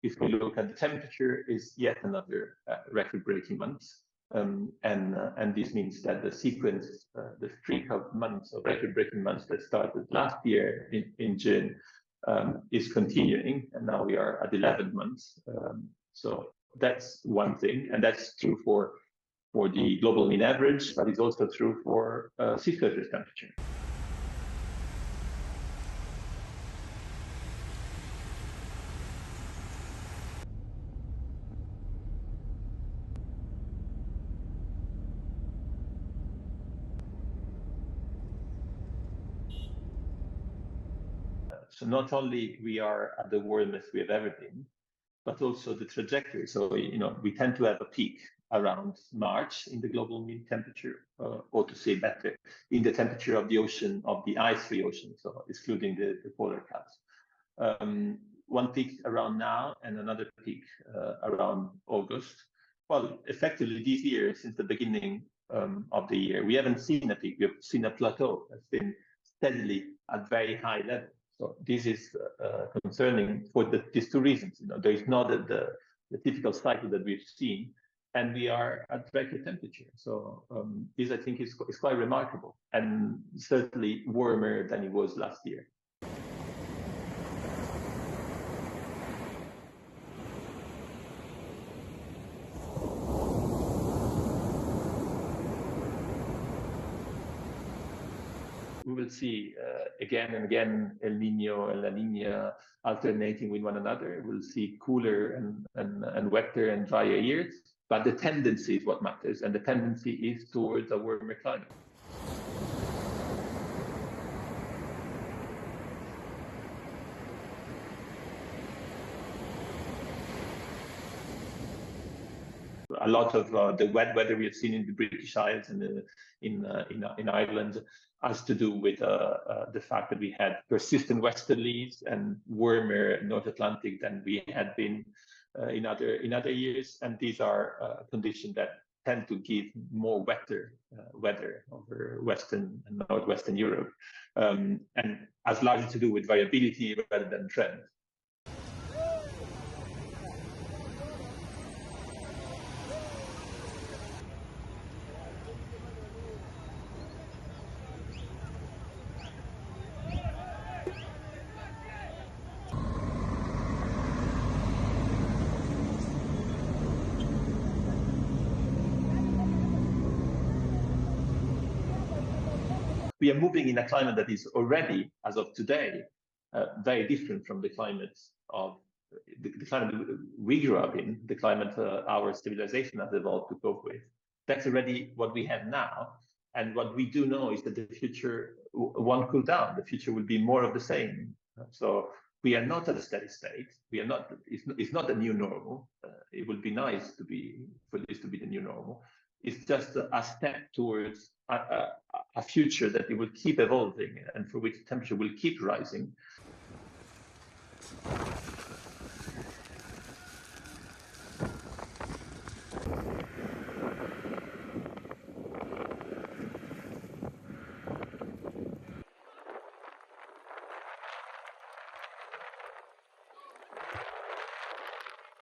if we look at the temperature, is yet another record-breaking month. And this means that the sequence, the streak of months, of record-breaking months that started last year in June, is continuing, and now we are at 11 months. So that's one thing, and that's true for the global mean average, but it's also true for sea surface temperature. So not only we are at the warmest we have ever been, but also the trajectory. So, you know, we tend to have a peak around March in the global mean temperature, or to say better, in the temperature of the ocean, of the ice-free ocean, so excluding the polar caps. One peak around now and another peak around August. Well, effectively this year, since the beginning of the year, we haven't seen a peak, we have seen a plateau that's been steadily at very high level. So this is concerning for these two reasons. You know, there is not the typical cycle that we've seen, and we are at record temperature. So this, I think, is quite remarkable, and certainly warmer than it was last year. We will see again and again El Niño and La Niña alternating with one another. We'll see cooler and wetter and drier years, but the tendency is what matters, and the tendency is towards a warmer climate. A lot of the wet weather we have seen in the British Isles and in Ireland has to do with the fact that we had persistent westerlies and warmer North Atlantic than we had been in other years, and these are conditions that tend to give more wetter weather over Western and Northwestern Europe, and has largely to do with variability rather than trend. We are moving in a climate that is already, as of today, very different from the climate of the climate we grew up in, the climate our civilization has evolved to cope with. That's already what we have now. And what we do know is that the future won't cool down. The future will be more of the same. So we are not at a steady state. We are not. It's not a new normal. It would be nice for this to be the new normal. It's just a step towards a future that it will keep evolving and for which temperature will keep rising.